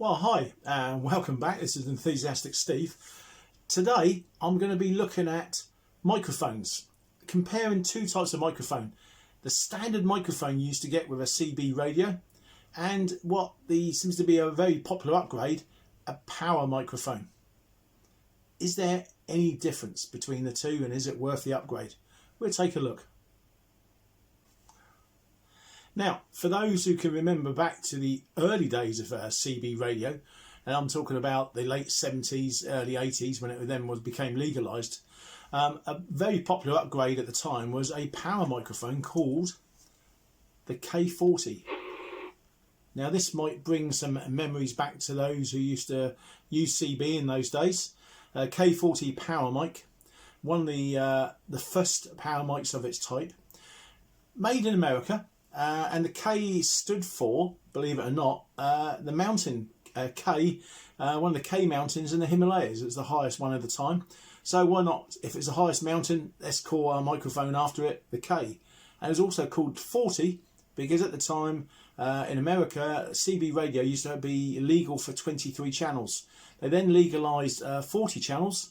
Well, hi, and welcome back. This is Enthusiastic Steve. Today, I'm going to be looking at microphones, comparing two types of microphone. The standard microphone you used to get with a CB radio, and what seems to be a very popular upgrade, a power microphone. Is there any difference between the two, and is it worth the upgrade? We'll take a look. Now, for those who can remember back to the early days of CB radio, and I'm talking about the late 70s, early 80s, when it then became legalised, a very popular upgrade at the time was a power microphone called the K40. Now, this might bring some memories back to those who used to use CB in those days. K40 power mic, one of the first power mics of its type, made in America. And the K stood for, believe it or not, the mountain K, one of the K mountains in the Himalayas. It was the highest one at the time. So why not, if it's the highest mountain, let's call our microphone after it the K. And it was also called 40 because at the time in America, CB radio used to be legal for 23 channels. They then legalised 40 channels.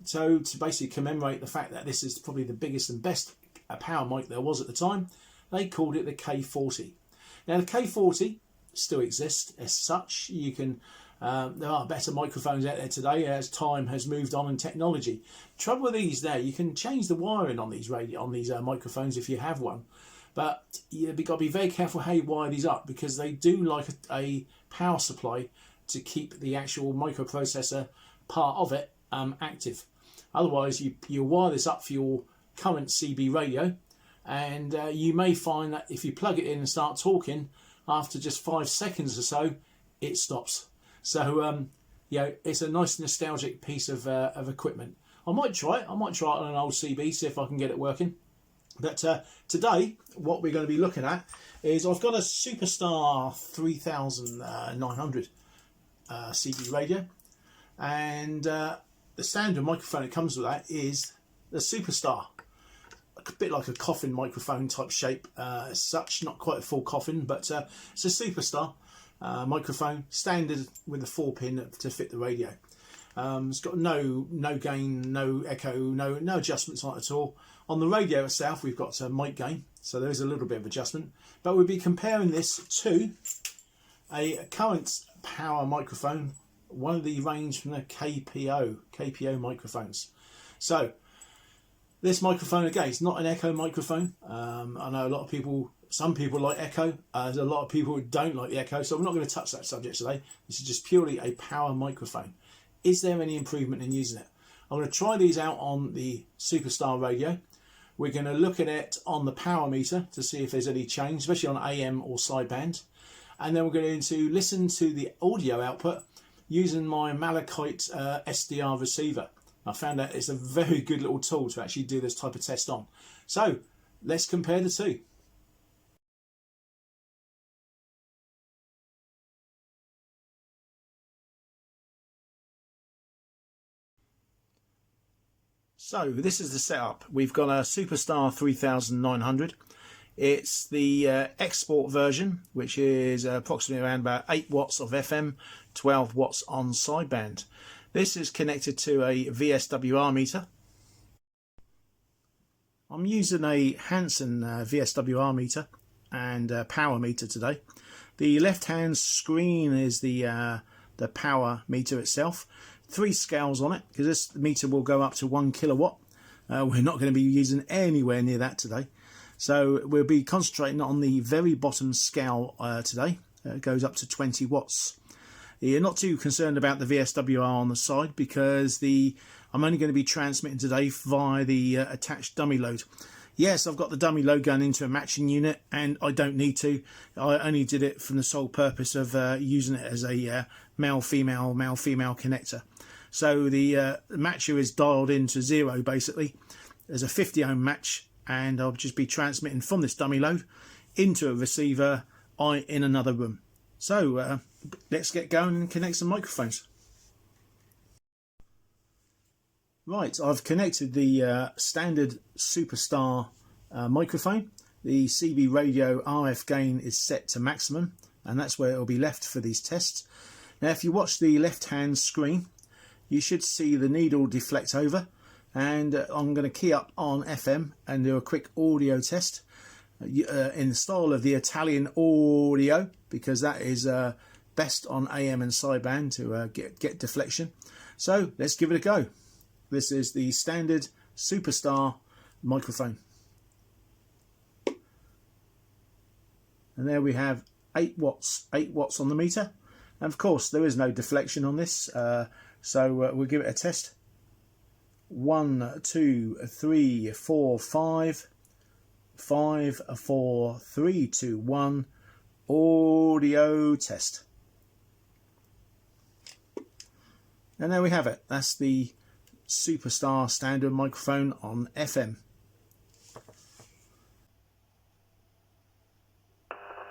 So to basically commemorate the fact that this is probably the biggest and best power mic there was at the time, they called it the K40. Now the K40 still exists as such. You can there are better microphones out there today as time has moved on in technology. Trouble with these now, you can change the wiring on these microphones if you have one, but you've got to be very careful how you wire these up because they do like a power supply to keep the actual microprocessor part of it active. Otherwise, you wire this up for your current CB radio. And you may find that if you plug it in and start talking, after just 5 seconds or so, it stops. So, it's a nice nostalgic piece of equipment. I might try it. I might try it on an old CB, see if I can get it working. But today, what we're going to be looking at is I've got a Superstar 3900 CB radio. And the standard microphone that comes with that is the Superstar. A bit like a coffin microphone type shape as such, not quite a full coffin, but it's a Superstar microphone, standard with a 4-pin to fit the radio. It's got no gain, no echo, no adjustments on it at all. On the radio itself, we've got mic gain, so there is a little bit of adjustment, but we'll be comparing this to a current power microphone, one of the range from the KPO microphones. So this microphone, again, it's not an echo microphone. I know a lot of people, some people like echo. There's a lot of people who don't like the echo, so we're not going to touch that subject today. This is just purely a power microphone. Is there any improvement in using it? I'm going to try these out on the Superstar radio. We're going to look at it on the power meter to see if there's any change, especially on AM or sideband. And then we're going to listen to the audio output using my Malachite SDR receiver. I found out it's a very good little tool to actually do this type of test on. So let's compare the two. So this is the setup. We've got a Superstar 3900. It's the export version, which is approximately around about 8 watts of FM, 12 watts on sideband. This is connected to a VSWR meter. I'm using a Hanson VSWR meter and power meter today. The left-hand screen is the power meter itself. 3 scales on it because this meter will go up to 1 kilowatt. We're not going to be using anywhere near that today. So we'll be concentrating on the very bottom scale today. It goes up to 20 watts. You're not too concerned about the VSWR on the side because I'm only going to be transmitting today via the attached dummy load. Yes, I've got the dummy load going into a matching unit and I don't need to. I only did it from the sole purpose of using it as a male-female connector. So the matcher is dialed into 0 basically. There's a 50 ohm match and I'll just be transmitting from this dummy load into a receiver in another room. So let's get going and connect some microphones. Right, I've connected the standard Superstar microphone. The CB radio RF gain is set to maximum, and that's where it will be left for these tests. Now if you watch the left hand screen, you should see the needle deflect over, and I'm going to key up on FM and do a quick audio test in the style of the Italian audio, because that is best on AM and sideband to get deflection. So let's give it a go. This is the standard Superstar microphone, and there we have 8 watts on the meter, and of course there is no deflection on this, so we'll give it a test. 1 2 3 4 5 5 4 3 2 1 audio test. And there we have it. That's the Superstar standard microphone on FM.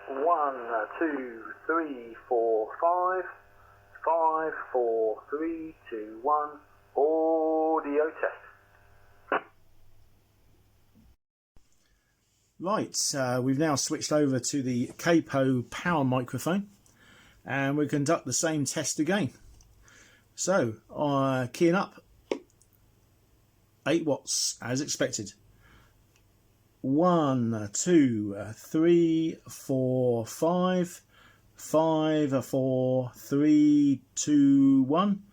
1 2 3 4 5 5 4 3 2 1 audio test. Right, we've now switched over to the Capo power microphone, and we'll conduct the same test again. So, keying up, 8 watts as expected. 1 2 3 4 5 5 4 3 2 1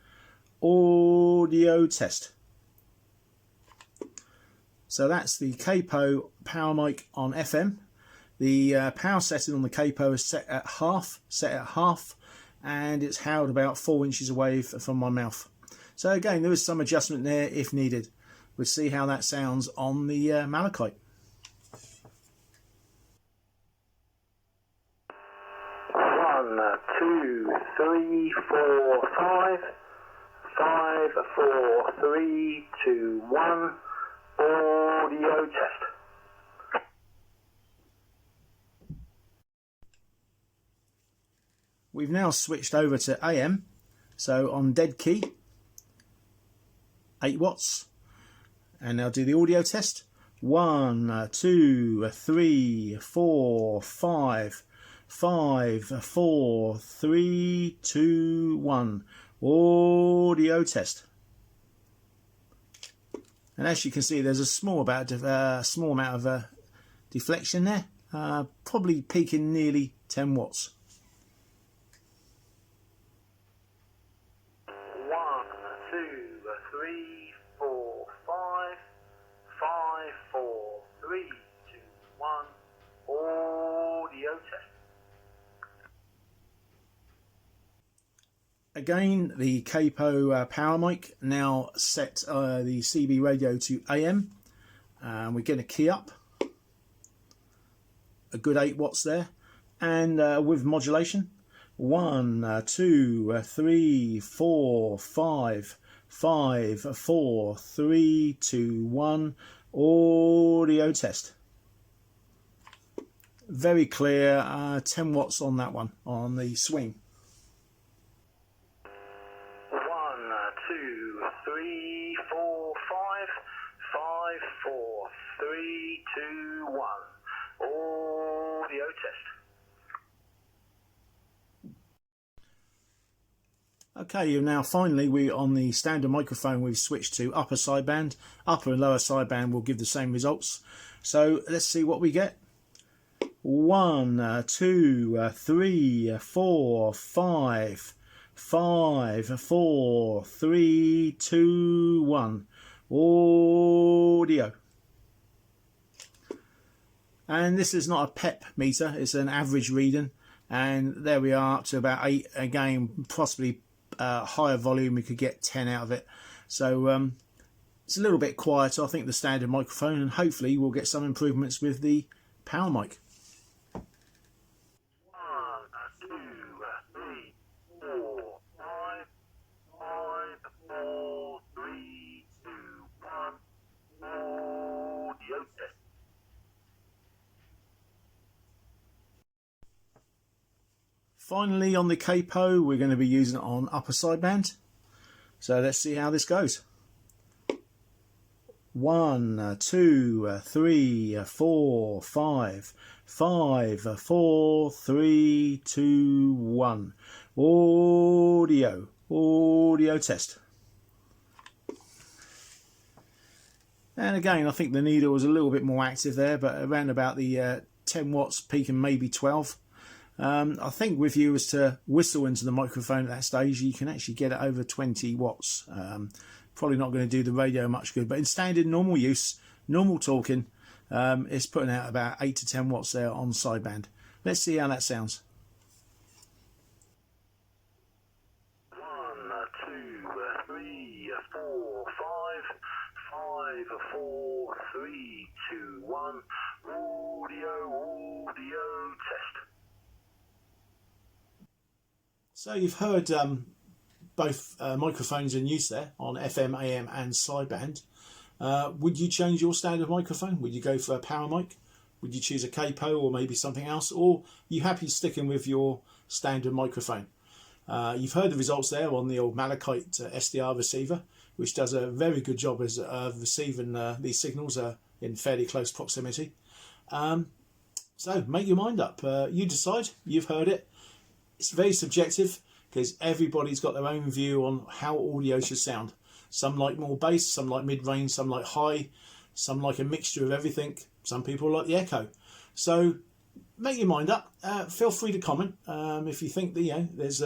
audio test. So that's the Capo power mic on FM. The power setting on the Capo is set at half, and it's held about 4 inches away from my mouth. So again, there is some adjustment there if needed. We'll see how that sounds on the Malachite. 1 2 3 4 5 5 4 3 2 1 audio test. We've now switched over to AM, so on dead key, 8 watts, and now do the audio test. 1 2 3 4 5 5 4 3 2 1 audio test. And as you can see, there's a small amount of deflection there, probably peaking nearly 10 watts. 1 2 3 4 5 5 4 3 2 1 audio test. Again, the Capo power mic now set the CB radio to AM, and we're going to key up a good 8 watts there, and with modulation. 1 2 3 4 5 5 4 3 2 1 audio test. Very clear, 10 watts on that one on the swing. 1 2 3 4 5 5 4 3 2 1 audio test. Okay, now finally we're on the standard microphone. We've switched to upper sideband. Upper and lower sideband will give the same results. So let's see what we get. 1 2 3 4 5 5 4 3 2 1 audio. And this is not a PEP meter, it's an average reading, and there we are up to about 8. Again, possibly higher volume, we could get 10 out of it. So it's a little bit quieter, I think, the standard microphone, and hopefully we'll get some improvements with the power mic. 1 2 3 4 5 5 4 3 2 1 audio test. Finally, on the Capo, we're going to be using it on upper sideband. So let's see how this goes. 1, 2, 3, 4, 5, 5, 4, 3, 2, 1. Audio test. And again, I think the needle was a little bit more active there, but around about the 10 watts peak and maybe 12. I think if you was to whistle into the microphone at that stage, you can actually get it over 20 watts. Probably not going to do the radio much good, but in standard normal use, normal talking, it's putting out about 8 to 10 watts there on sideband. Let's see how that sounds. 1, 2, 3, 4, 5, 5, 4, 3, 2, 1. Audio test. So you've heard both microphones in use there on FM, AM and sideband. Would you change your standard microphone? Would you go for a power mic? Would you choose a capo or maybe something else? Or are you happy sticking with your standard microphone? You've heard the results there on the old Malachite SDR receiver, which does a very good job as receiving these signals in fairly close proximity. So make your mind up. You decide. You've heard it. It's very subjective because everybody's got their own view on how audio should sound. Some like more bass, some like mid-range, some like high, some like a mixture of everything. Some people like the echo. So make your mind up. Feel free to comment if you think that there's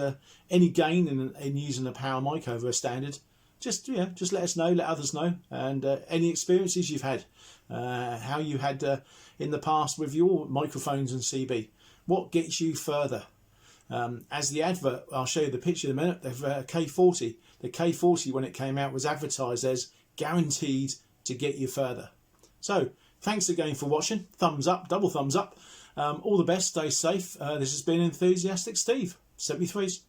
any gain in using a power mic over a standard. Just let us know, let others know, and any experiences you've had, how you had in the past with your microphones and CB. What gets you further? As the advert, I'll show you the picture in a minute, the K40. The K40, when it came out, was advertised as guaranteed to get you further. So, thanks again for watching. Thumbs up, double thumbs up. All the best, stay safe. This has been Enthusiastic Steve, 73s.